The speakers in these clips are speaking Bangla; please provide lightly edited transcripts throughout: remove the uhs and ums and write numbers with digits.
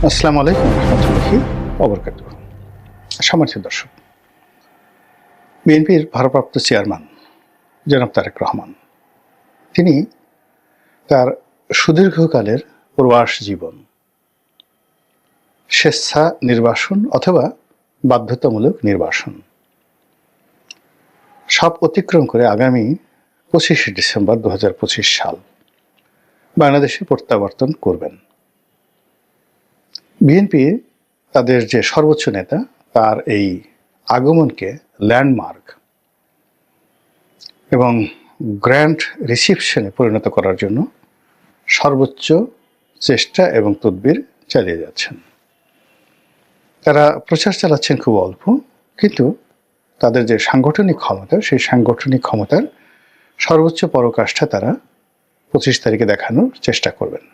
আসসালামু আলাইকুম রহমতুল্লাহি ওবরকাতুহ। সম্মানিত দর্শক, বিএনপির ভারপ্রাপ্ত চেয়ারম্যান জনাব তারেক রহমান তিনি তার সুদীর্ঘকালের প্রবাস জীবন স্বেচ্ছা নির্বাসন অথবা বাধ্যতামূলক নির্বাসন সব অতিক্রম করে আগামী 25শে ডিসেম্বর 2025 সাল বাংলাদেশে প্রত্যাবর্তন করবেন। বিএনপি তাদের যে সর্বোচ্চ নেতা তার এই আগমনকে ল্যান্ডমার্ক এবং গ্র্যান্ড রিসিপশনে পরিণত করার জন্য সর্বোচ্চ চেষ্টা এবং তদবির চালিয়ে যাচ্ছেন। তারা প্রচার চালাচ্ছেন খুব অল্প, কিন্তু তাদের যে সাংগঠনিক ক্ষমতা সেই সাংগঠনিক ক্ষমতার সর্বোচ্চ পরাকাষ্ঠা তারা 25 তারিখে দেখানোর চেষ্টা করবেন।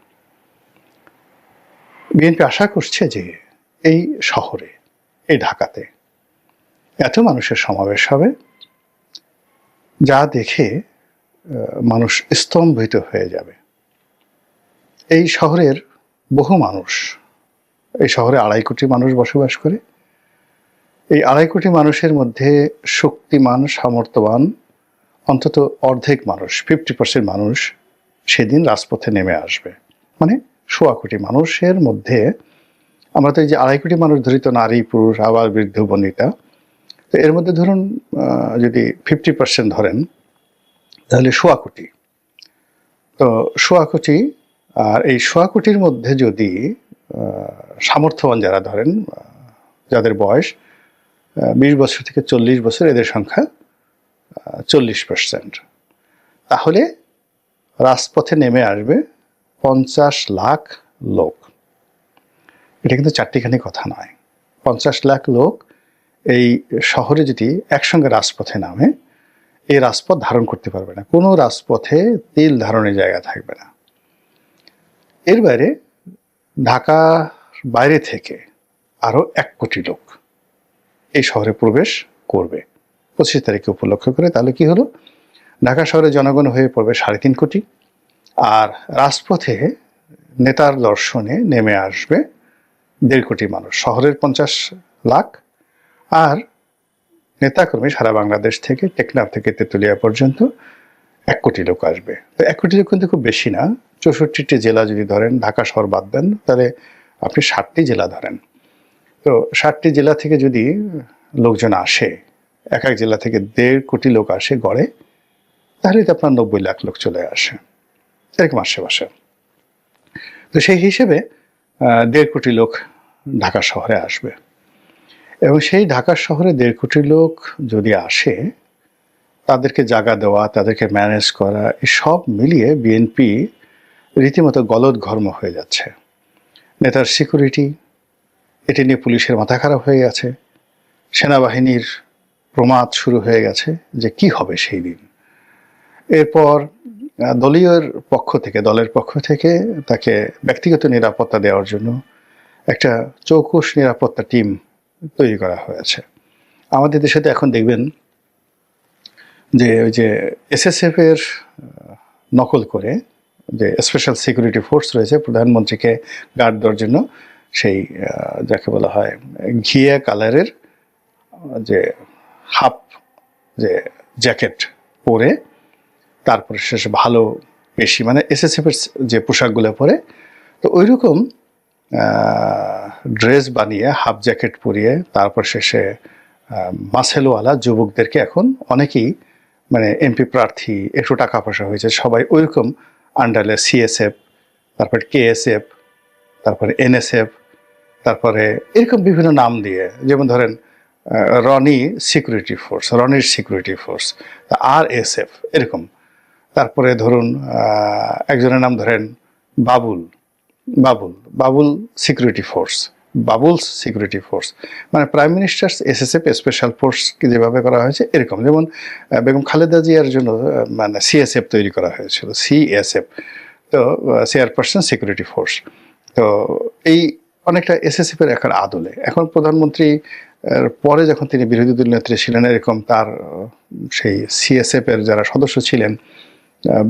বিএনপি আশা করছে যে এই শহরে, এই ঢাকাতে এত মানুষের সমাবেশ হবে যা দেখে মানুষ স্তম্ভিত হয়ে যাবে। এই শহরের বহু মানুষ, এই শহরে 2.5 কোটি মানুষ বসবাস করে। এই 2.5 কোটি মানুষের মধ্যে শক্তিমান, সামর্থ্যবান অন্তত অর্ধেক মানুষ, 50% মানুষ সেদিন রাজপথে নেমে আসবে। মানে 1.25 কোটি মানুষের মধ্যে আমরা তো এই যে 2.5 কোটি মানুষ ধরি, তো নারী, পুরুষ, আবার বৃদ্ধ, বনিতা, তো এর মধ্যে ধরুন যদি 50% ধরেন তাহলে 1.25 কোটি। তো 1.25 কোটি, আর এই 1.25 কোটির মধ্যে যদি সামর্থ্যবান যারা ধরেন, যাদের বয়স 20 বছর থেকে 40 বছর, এদের সংখ্যা 40%, তাহলে রাজপথে নেমে আসবে 50 লাখ লোক। এটা কিন্তু চারটিখানি কথা নয়। 50 লাখ লোক এই শহরে যদি একসঙ্গে রাজপথে নামে, এই রাজপথ ধারণ করতে পারবে না। কোনো রাজপথে তিল ধারণের জায়গা থাকবে না। এর বাইরে ঢাকার বাইরে থেকে আরও 1 কোটি লোক এই শহরে প্রবেশ করবে 25 তারিখে উপলক্ষ করে। তাহলে কি হলো, ঢাকা শহরে জনগণ হয়ে পড়বে 3.5 কোটি, আর রাজপথে নেতার দর্শনে নেমে আসবে 1.5 কোটি মানুষ। শহরের 50 লাখ আর নেতাকর্মী সারা বাংলাদেশ থেকে, টেকনাফ থেকে তেঁতুলিয়া পর্যন্ত 1 কোটি লোক আসবে। তো 1 কোটি লোক কিন্তু খুব বেশি না। 64টি জেলা যদি ধরেন, ঢাকা শহর বাদ দেন, তাহলে আপনি 60টি জেলা ধরেন। তো 60টি জেলা থেকে যদি লোকজন আসে, এক এক জেলা থেকে 1.5 কোটি লোক আসে গড়ে, তাহলে তো আপনার 90 লাখ লোক চলে আসে এরকম আশেপাশে। তো সেই হিসেবে 1.5 কোটি লোক ঢাকা শহরে আসবে, এবং সেই ঢাকা শহরে 1.5 কোটি লোক যদি আসে, তাদেরকে জায়গা দেওয়া, তাদেরকে ম্যানেজ করা, সব মিলিয়ে বিএনপি রীতিমতো গলদঘর্ম হয়ে যাচ্ছে। নেতার সিকিউরিটি, এটি নিয়ে পুলিশের মাথা খারাপ হয়ে গেছে। সেনাবাহিনীর প্রমাদ শুরু হয়ে গেছে যে কি হবে সেই দিন। এরপর দলের পক্ষ থেকে তাকে ব্যক্তিগত নিরাপত্তা দেওয়ার জন্য একটা চৌকস নিরাপত্তা টিম তৈরি করা হয়েছে। আমাদের দেশে তো এখন দেখবেন যে ওই যে এসএসএফ এর নকল করে যে স্পেশাল সিকিউরিটি ফোর্স রয়েছে, প্রধানমন্ত্রীকে গার্ড দেওয়ার জন্য, সেই যাকে বলা হয় ঘিয়া কালারের যে হাফ যে জ্যাকেট পরে, তারপরে শেষে ভালো বেশি, মানে এসএসএফ এর যে পোশাকগুলো পরে, তো ওই রকম ড্রেস বানিয়ে হাফ জ্যাকেট পরিয়ে তারপর শেষে মাসেলওয়ালা যুবকদেরকে এখন অনেকেই, মানে এমপি প্রার্থী, একটু টাকা পয়সা হয়েছে, সবাই ওইরকম আন্ডারে সিএসএফ, তারপরে কেএসএফ, তারপরে এনএসএফ, তারপরে এরকম বিভিন্ন নাম দিয়ে, যেমন ধরেন রনির সিকিউরিটি ফোর্স, আরএসএফ এরকম। তারপরে ধরুন একজনের নাম ধরেন বাবুল সিকিউরিটি ফোর্স, মানে প্রাইম মিনিস্টার্স এসএসএফ স্পেশাল ফোর্সকে যেভাবে করা হয়েছে এরকম। যেমন বেগম খালেদা জিয়ার জন্য মানে সিএসএফ তৈরি করা হয়েছিল, সিএসএফ, তো চেয়ারপারসন সিকিউরিটি ফোর্স। তো এই অনেকটা এসএসএফ এর এখন আদলে। এখন প্রধানমন্ত্রী পরে যখন তিনি বিরোধী দল নেত্রী ছিলেন, এরকম তার সেই সিএসএফ এর যারা সদস্য ছিলেন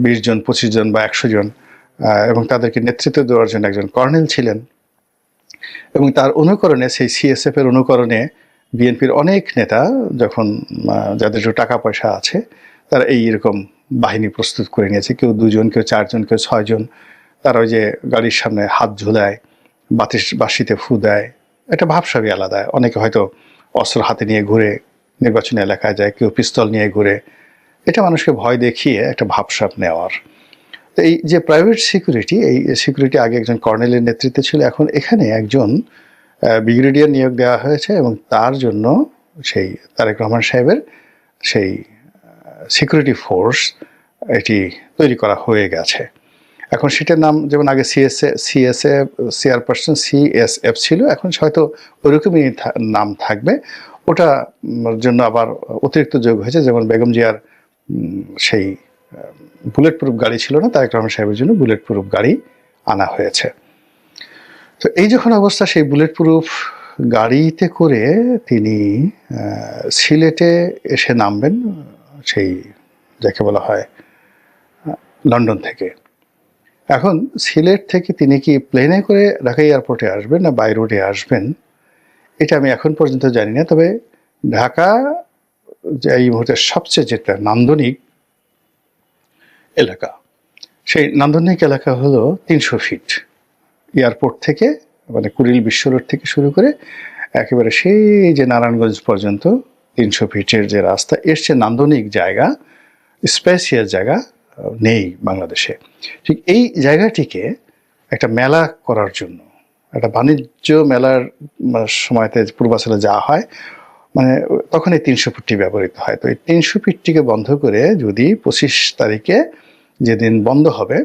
20 জন, 25 জন বা 100 জন, এবং তাদেরকে নেতৃত্ব দেওয়ার জন্য একজন কর্নেল ছিলেন, এবং তার অনুকরণে, সেই সিএসএফ এর অনুকরণে বিএনপির অনেক নেতা যখন যাদের একটু টাকা পয়সা আছে, তারা এইরকম বাহিনী প্রস্তুত করে নিয়েছে। কেউ 2 জন, কেউ 4 জন, কেউ 6 জন। তারা ওই যে গাড়ির সামনে হাত ঝুলায়, বাঁশিতে ফু দেয়, একটা ভাবসাবই আলাদা। অনেকে হয়তো অস্ত্র হাতে নিয়ে ঘুরে নির্বাচনী এলাকায় যায়, কেউ পিস্তল নিয়ে ঘুরে। এটা মানুষকে ভয় দেখিয়ে একটা ভাবসাব নেওয়ার। তো এই যে প্রাইভেট সিকিউরিটি, এই সিকিউরিটি আগে একজন কর্নেলের নেতৃত্বে ছিল, এখন এখানে একজন ব্রিগেডিয়ার নিয়োগ দেওয়া হয়েছে এবং তার জন্য সেই তারেক রহমান সাহেবের সেই সিকিউরিটি ফোর্স এটি তৈরি করা হয়ে গেছে। এখন সেটার নাম যেমন আগে চেয়ারপারসন সিএসএফ ছিল, এখন হয়তো ওইরকমই নাম থাকবে। ওটা জন্য আবার অতিরিক্ত যোগ হয়েছে, যেমন বেগম জিয়ার সেই বুলেট প্রুফ গাড়ি ছিল না, তারেক রহমান সাহেবের জন্য বুলেট প্রুফ গাড়ি আনা হয়েছে। তো এই যখন অবস্থা, সেই বুলেট প্রুফ গাড়িতে করে তিনি সিলেটে এসে নামবেন, সেই যাকে বলা হয় লন্ডন থেকে। এখন সিলেট থেকে তিনি কি প্লেনে করে ঢাকা এয়ারপোর্টে আসবেন না বাই রোডে আসবেন, এটা আমি এখন পর্যন্ত জানি না। তবে ঢাকা যে এই মুহূর্তে সবচেয়ে যেটা নান্দনিক এলাকা, সেই নান্দনিক এলাকা হলো 300 ফিট এয়ারপোর্ট থেকে, মানে কুড়িল বিশ্ব রোড থেকে শুরু করে একেবারে সেই যে নারায়ণগঞ্জ পর্যন্ত 300 ফিটের যে রাস্তা, এর চেয়ে নান্দনিক জায়গা, স্পেশিয়াস জায়গা নেই বাংলাদেশে। ঠিক এই জায়গাটিকে একটা মেলা করার জন্য, একটা বাণিজ্য মেলার সময়তে পূর্বাচলে যাওয়া হয়, মানে তখন এই 300 ফিটটি ব্যবহৃত হয়। তো এই 300 ফিটটিকে বন্ধ করে যদি 25 তারিখে, যেদিন বন্ধ হবে,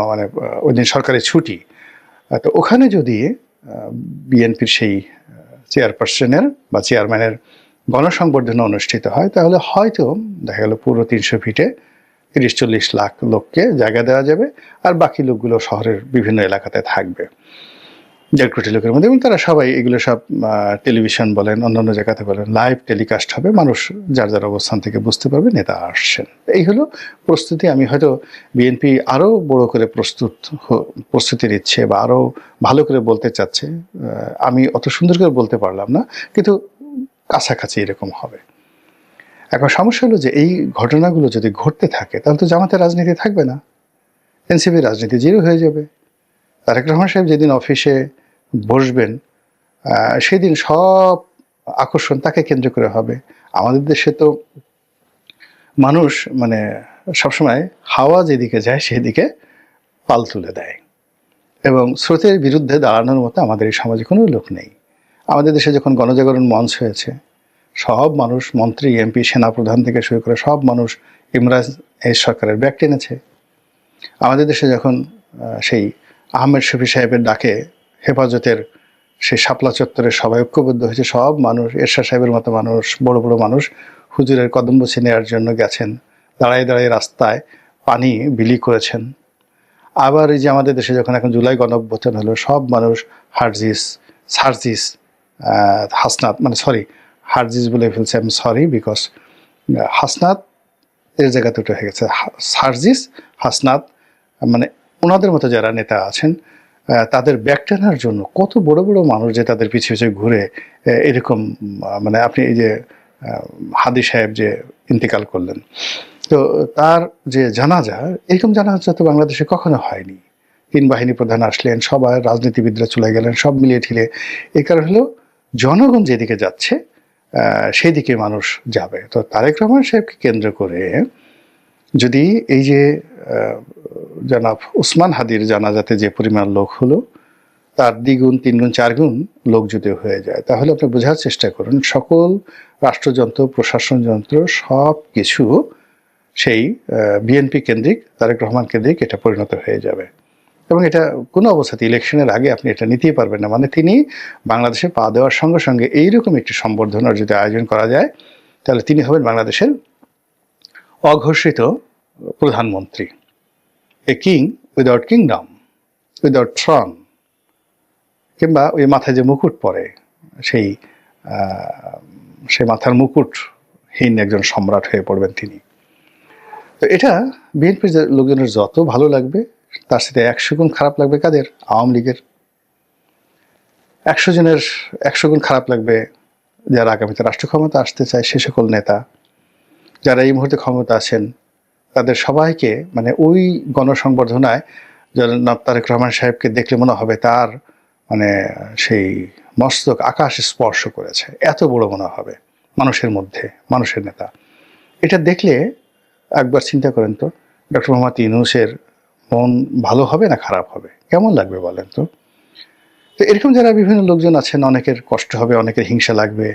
মানে ওই দিন সরকারি ছুটি, তো ওখানে যদি বিএনপির সেই চেয়ারপারসনের বা চেয়ারম্যানের গণসংবর্ধনা অনুষ্ঠিত হয়, তাহলে হয়তো দেখা গেল পুরো 300 ফিটে 30-40 লাখ লোককে জায়গা দেওয়া যাবে, আর বাকি লোকগুলো শহরের বিভিন্ন এলাকাতে থাকবে 1.5 কোটি লোকের মধ্যে। এবং তারা সবাই এগুলো সব টেলিভিশন বলেন, অন্যান্য জায়গাতে বলেন, লাইভ টেলিকাস্ট হবে, মানুষ যার যার অবস্থান থেকে বুঝতে পারবে নেতা আসছেন। এই হলো প্রস্তুতি। আমি হয়তো বিএনপি আরও বড় করে প্রস্তুতি নিচ্ছে বা আরও ভালো করে বলতে চাচ্ছে, আমি অত সুন্দর করে বলতে পারলাম না, কিন্তু কাছাকাছি এরকম হবে। এখন সমস্যা হলো যে এই ঘটনাগুলো যদি ঘটতে থাকে, তাহলে তো জামাতের রাজনীতি থাকবে না, এনসিপির রাজনীতি জিরো হয়ে যাবে। তারেক রহমান সাহেব যেদিন অফিসে বসবেন, সেদিন সব আকর্ষণ তাকে কেন্দ্র করে হবে। আমাদের দেশে তো মানুষ মানে সবসময় হাওয়া যেদিকে যায় সেদিকে পাল তুলে দেয়, এবং স্রোতের বিরুদ্ধে দাঁড়ানোর মতো আমাদের এই সমাজে কোনো লোক নেই। আমাদের দেশে যখন গণজাগরণ মঞ্চ হয়েছে, সব মানুষ, মন্ত্রী, এমপি, সেনাপ্রধান থেকে শুরু করে সব মানুষ ইমরান এই সরকারের ব্যাগ টেনেছে। আমাদের দেশে যখন সেই আহমেদ শফি সাহেবের ডাকে হেফাজতের সেই শাপলা চত্বরে সবাই ঐক্যবদ্ধ হয়েছে, সব মানুষ, এরশাদ সাহেবের মতো মানুষ, বড় বড় মানুষ হুজুরের কদম বসে নেওয়ার জন্য গেছেন, দাঁড়ায় দাঁড়ায় রাস্তায় পানি বিলি করেছেন। আবার এই যে আমাদের দেশে যখন এখন জুলাই গণঅভ্যুত্থান হলো, সব মানুষ সার্জিস হাসনাত, মানে সরি হারজিস বলে ফেলছে, আমি সরি, বিকজ হাসনাত এর জায়গাতে উঠে হয়ে গেছে সার্জিস, হাসনাত, মানে ওনাদের মতো যারা নেতা আছেন, তাদের ব্যাগ টানার জন্য কত বড় বড় মানুষ যে তাদের পিছিয়ে পিছিয়ে ঘুরে এরকম, মানে আপনি এই যে হাদি সাহেব যে ইন্তেকাল করলেন, তো তার যে জানাজা, এরকম জানাজা তো বাংলাদেশে কখনো হয়নি। 3 বাহিনী প্রধান আসলেন, সবাই রাজনীতিবিদরা চলে গেলেন, সব মিলিয়ে ঠিলে। এই কারণ হলো জনগণ যেদিকে যাচ্ছে সেই দিকে মানুষ যাবে। তো তারেক রহমান সাহেবকে কেন্দ্র করে যদি এই যে জনাব উসমান হাদির জানাজাতে যে পরিমাণ লোক হলো, তার 2 গুণ 3 গুণ 4 গুণ লোক যদি হয়ে যায়, তাহলে আপনি বোঝার চেষ্টা করুন সকল রাষ্ট্রযন্ত্র, প্রশাসন যন্ত্র সব কিছু সেই বিএনপি কেন্দ্রিক, তারেক রহমান কেন্দ্রিক এটা পরিণত হয়ে যাবে। এবং এটা কোনো অবস্থাতে ইলেকশনের আগে আপনি এটা নিতেই পারবেন না। মানে তিনি বাংলাদেশে পা দেওয়ার সঙ্গে সঙ্গে এইরকম একটি সম্বর্ধনার যদি আয়োজন করা যায়, তাহলে তিনি হবেন বাংলাদেশের অঘোষিত প্রধানমন্ত্রী, a king without kingdom, without Throne, কিংবা ওই মাথায় যে মুকুট পরে সেই মাথার মুকুটহীন একজন সম্রাট হয়ে পড়বেন তিনি। তো এটা বিএনপির লোকজনের যত ভালো লাগবে, তার সাথে 100 গুণ খারাপ লাগবে কাদের? আওয়ামী লীগের। 100 জনের 100 গুণ খারাপ লাগবে যারা আগামীতে রাষ্ট্র ক্ষমতা আসতে চায় সে সকল নেতা, যারা এই মুহূর্তে ক্ষমতা আছেন তাদের সবাইকে মানে ওই গণসংবর্ধনায় জনাব তারেক রহমান সাহেবকে দেখলে মনে হবে তার মানে সেই মস্তক আকাশ স্পর্শ করেছে, এত বড় মনে হবে মানুষের মধ্যে, মানুষের নেতা। এটা দেখলে একবার চিন্তা করেন তো ডক্টর মোহাম্মদ ইউনূসের মন ভালো হবে না খারাপ হবে, কেমন লাগবে বলেন তো? তো এরকম যারা বিভিন্ন লোকজন আছেন অনেকের কষ্ট হবে, অনেকের হিংসা লাগবে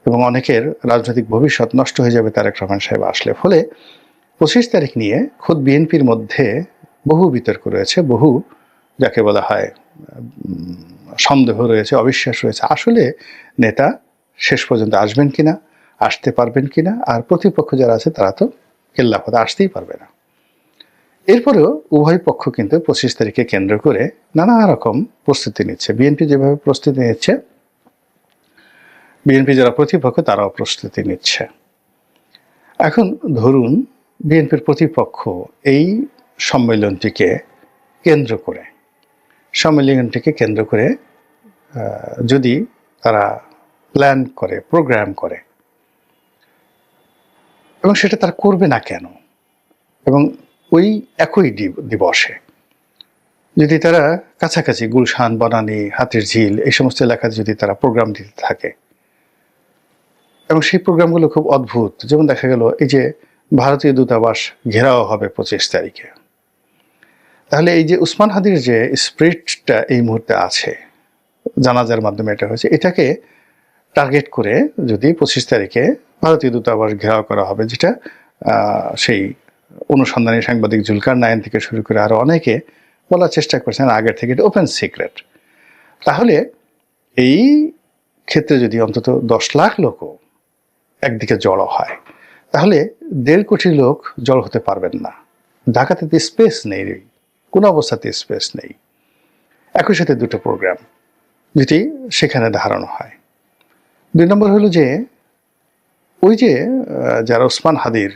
এবং অনেকের রাজনৈতিক ভবিষ্যৎ নষ্ট হয়ে যাবে তারেক রহমান সাহেব আসলে। ফলে 25 তারিখ নিয়ে খোদ বিএনপির মধ্যে বহু বিতর্ক রয়েছে, বহু যাকে বলা হয় সন্দেহ রয়েছে, অবিশ্বাস রয়েছে। আসলে নেতা শেষ পর্যন্ত আসবেন কিনা, আসতে পারবেন কিনা, আর প্রতিপক্ষ যারা আছে তারা তো কেল্লাফতে আসতেই পারবে না। এরপরেও উভয় পক্ষ কিন্তু 25 তারিখে কেন্দ্র করে নানা রকম প্রস্তুতি নিচ্ছে। বিএনপি যেভাবে প্রস্তুতি নিচ্ছে, বিএনপি যারা প্রতিপক্ষ তারাও প্রস্তুতি নিচ্ছে। এখন ধরুন বিএনপির প্রতিপক্ষ এই সম্মেলনটিকে কেন্দ্র করে যদি তারা প্ল্যান করে, প্রোগ্রাম করে, এবং সেটা তারা করবে না কেন, এবং ওই একই দিবসে যদি তারা কাছাকাছি গুলশান, বনানী, হাতির ঝিল এই সমস্ত এলাকায় যদি তারা প্রোগ্রাম দিতে থাকে, এবং সেই প্রোগ্রামগুলো খুব অদ্ভুত, যেমন দেখা গেল এই যে ভারতীয় দূতাবাস ঘেরাও হবে 25 তারিখে, তাহলে এই যে উসমান হাদির যে স্পিরিটটা এই মুহূর্তে আছে, জানাজার মাধ্যমে এটা হয়েছে, এটাকে টার্গেট করে যদি 25 তারিখে ভারতীয় দূতাবাস ঘেরাও করা হবে, যেটা সেই অনুসন্ধানী সাংবাদিক জুলকার নাইন থেকে শুরু করে আরো অনেকে বলার চেষ্টা করছেন আগের থেকে, এটা ওপেন সিক্রেট, তাহলে এই ক্ষেত্রে যদি অন্তত 10 লাখ লোকও একদিকে জড়ো হয়, তাহলে 1.5 কোটি লোক জড়ো হতে পারবেন না। ঢাকাতে তো স্পেস নেই, কোনো অবস্থাতে স্পেস নেই। একই সাথে দুটো প্রোগ্রাম যেটি সেখানে ধারণ হয়। 2 নম্বর হলো যে ওই যে যারা ওসমান হাদির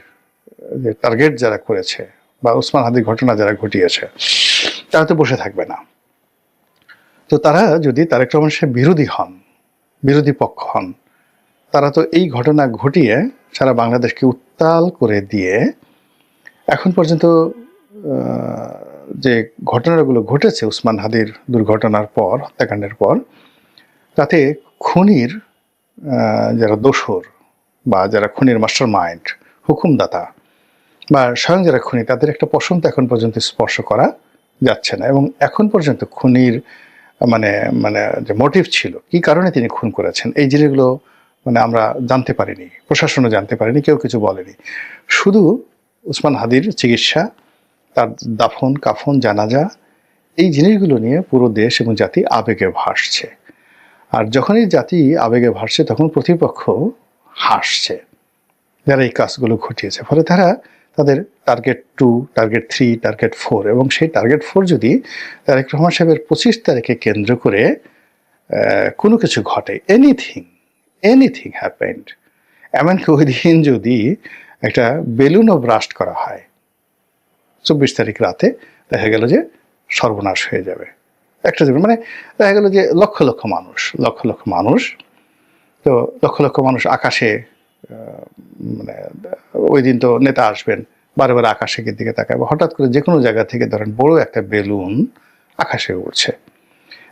যে টার্গেট যারা করেছে বা ওসমান হাদির ঘটনা যারা ঘটিয়েছে তারা তো বসে থাকবে না। তো তারা যদি তারেক রহমান সাহেব বিরোধী পক্ষ হন, তারা তো এই ঘটনা ঘটিয়ে সারা বাংলাদেশকে উত্তাল করে দিয়ে এখন পর্যন্ত যে ঘটনাগুলো ঘটেছে উসমান হাদির দুর্ঘটনার পর, হত্যাকাণ্ডের পর, তাতে খুনির যারা দোসর বা যারা খুনির মাস্টার মাইন্ড, হুকুমদাতা বা স্বয়ং যারা খুনি, তাদের একটা পশম তো এখন পর্যন্ত স্পর্শ করা যাচ্ছে না। এবং এখন পর্যন্ত খুনির মানে যে মোটিভ ছিল, কি কারণে তিনি খুন করেছেন, এই জিনিসগুলো মানে আমরা জানতে পারিনি, প্রশাসনও জানতে পারেনি, কেউ কিছু বলেনি। শুধু উসমান হাদির চিকিৎসা, তার দাফন কাফন, জানাজা, এই জিনিসগুলো নিয়ে পুরো দেশ এবং জাতি আবেগে ভাসছে। আর যখনই জাতি আবেগে ভাসছে তখন প্রতিপক্ষ হাসছে যারা এই কাজগুলো ঘটিয়েছে। ফলে তারা তাদের টার্গেট 2, টার্গেট 3, টার্গেট 4, এবং সেই টার্গেট 4 যদি তারেক রহমান সাহেবের 25 তারিখে কেন্দ্র করে কোনো কিছু ঘটে, এনিথিং হ্যাপেন্ড, এমনকি ওই দিন যদি একটা বেলুনও ব্রাস্ট করা হয় 24 তারিখ রাতে, দেখা গেল যে সর্বনাশ হয়ে যাবে একটা জীবন। মানে দেখা গেল যে লক্ষ লক্ষ মানুষ তো লক্ষ লক্ষ মানুষ আকাশে, মানে ওই দিন তো নেতা আসবেন, বারে বারে আকাশের দিকে তাকাবে, হঠাৎ করে যে কোনো জায়গা থেকে ধরেন বড় একটা বেলুন আকাশে উঠছে,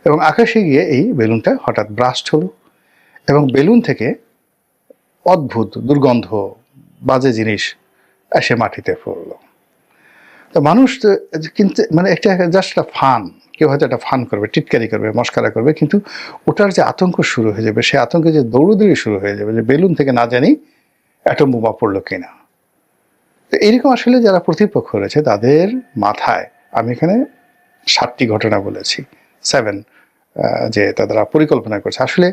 এবং আকাশে গিয়ে এই বেলুনটা হঠাৎ ব্রাস্ট হলো, এবং বেলুন থেকে অদ্ভুত দুর্গন্ধ বাজে জিনিস এসে মাটিতে পড়লো। তো মানুষ কিন্তু মানে একটা জাস্ট একটা ফান, কেউ হয়তো একটা ফান করবে, টিটকারি করবে, মস্কারা করবে, কিন্তু ওটার যে আতঙ্ক শুরু হয়ে যাবে, সেই আতঙ্কে যে দৌড়দৌড়ি শুরু হয়ে যাবে যে বেলুন থেকে না জানি অ্যাটম বোমা পড়লো কিনা। তো এইরকম আসলে যারা প্রতিপক্ষ রয়েছে তাদের মাথায়, আমি এখানে 7টি ঘটনা বলেছি, 7, যে তারা পরিকল্পনা করছে। আসলে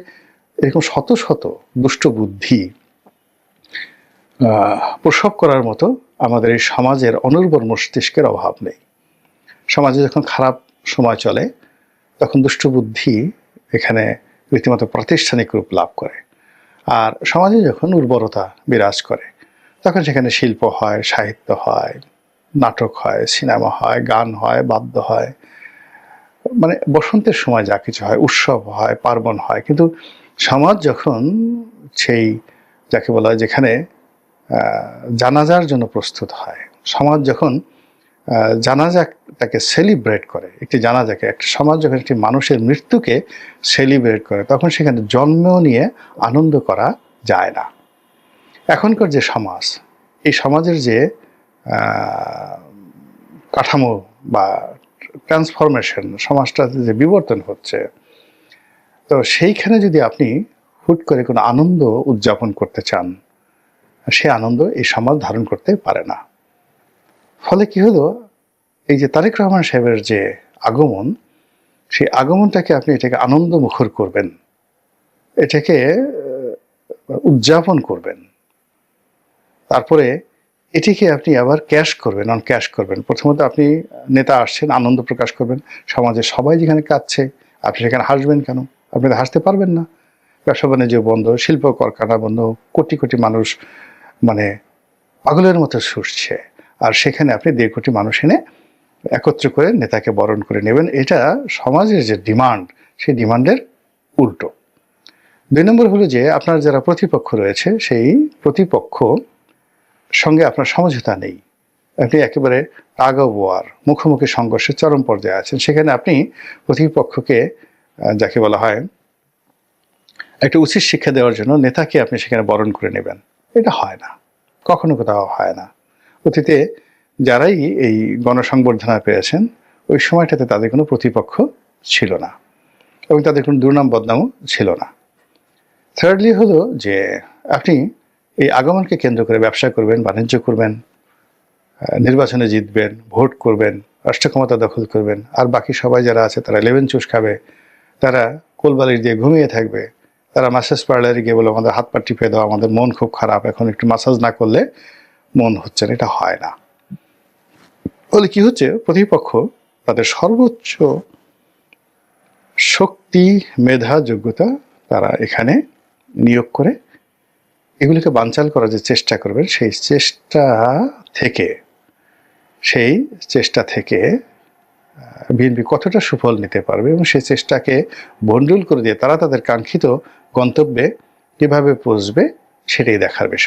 এরকম শত শত দুষ্ট বুদ্ধি প্রসব করার মতো আমাদের এই সমাজের অনুর্বর মস্তিষ্কের অভাব নেই। সমাজে যখন খারাপ সময় চলে তখন দুষ্ট বুদ্ধি এখানে রীতিমতো প্রাতিষ্ঠানিক রূপ লাভ করে, আর সমাজে যখন উর্বরতা বিরাজ করে তখন সেখানে শিল্প হয়, সাহিত্য হয়, নাটক হয়, সিনেমা হয়, গান হয়, বাদ্য হয়, মানে বসন্তের সময় যা কিছু হয়, উৎসব হয়, পার্বণ হয়, কিন্তু সমাজ যখন সেই যাকে বলা হয় যেখানে জানাজার জন্য প্রস্তুত হয়, সমাজ যখন জানাজাটাকে সেলিব্রেট করে, একটি জানাজাকে, একটা সমাজ যখন একটি মানুষের মৃত্যুকে সেলিব্রেট করে, তখন সেখানে জন্ম নিয়ে আনন্দ করা যায় না। এখনকার যে সমাজ, এই সমাজের যে কাঠামো বা ট্রান্সফরমেশন, সমাজটাতে যে বিবর্তন হচ্ছে, তো সেইখানে যদি আপনি হুট করে কোনো আনন্দ উদযাপন করতে চান, সে আনন্দ এই সমাজ ধারণ করতে পারে না। ফলে কি হলো, এই যে তারেক রহমান সাহেবের যে আগমন, সেই আগমনটাকে আপনি এটাকে আনন্দ মুখর করবেন, এটাকে উদযাপন করবেন, তারপরে এটিকে আপনি আবার ক্যাশ করবেন, অন ক্যাশ করবেন। প্রথমত আপনি নেতা আসছেন, আনন্দ প্রকাশ করবেন, সমাজের সবাই যেখানে কাঁদছে আপনি সেখানে হাসবেন কেন? আপনি তো হাসতে পারবেন না। ব্যবসা বাণিজ্য বন্ধ, শিল্প কারখানা বন্ধ, কোটি কোটি মানুষ মানে পাগলের মতো ছুটছে, আর সেখানে আপনি 1.5 কোটি মানুষ এনে একত্র করে নেতাকে বরণ করে নেবেন। এটা সমাজের যে ডিমান্ড, সেই ডিমান্ডের উল্টো। 2 নম্বর হলো যে আপনার যারা প্রতিপক্ষ রয়েছে, সেই প্রতিপক্ষ সঙ্গে আপনার সমঝোতা নেই, আপনি একেবারে টাগ অফ ওয়ার, মুখোমুখি সংঘর্ষের চরম পর্যায়ে আছেন। সেখানে আপনি প্রতিপক্ষকে যাকে বলা হয় একটা উচিত শিক্ষা দেওয়ার জন্য নেতাকে আপনি সেখানে বরণ করে নেবেন, এটা হয় না, কখনো কোথাও হয় না। অতীতে যারাই এই গণসংবর্ধনা পেয়েছেন, ওই সময়টাতে তাদের কোনো প্রতিপক্ষ ছিল না এবং তাদের কোনো দুর্নাম বদনামও ছিল না। থার্ডলি হলো যে আপনি এই আগমনকে কেন্দ্র করে ব্যবসা করবেন, বাণিজ্য করবেন, নির্বাচনে জিতবেন, ভোট করবেন, রাষ্ট্র ক্ষমতা দখল করবেন, আর বাকি সবাই যারা আছে তারা লেমন চুষ খাবে, তারা কোলবালিশ দিয়ে ঘুমিয়ে থাকবে, তারা ম্যাসাজ পার্লারে গিয়ে বলে আমাদের হাত পা টিপে দাও, আমাদের মন খুব খারাপ, এখন একটু ম্যাসাজ না করলে মন হচ্ছে না। এটা হয় না। বলে কি হচ্ছে, প্রতিপক্ষ তাদের সর্বোচ্চ শক্তি, মেধা, যোগ্যতা তারা এখানে নিয়োগ করে এগুলিকে বানচাল করার যে চেষ্টা করবেন, সেই চেষ্টা থেকে বিএনপি কতটা সুফল নিতে পারবে এবং সেই চেষ্টাকে ভণ্ডুল করে দিয়ে তারা তাদের কাঙ্ক্ষিত গন্তব্যে কিভাবে পৌঁছবে, সেটাই দেখার বিষয়।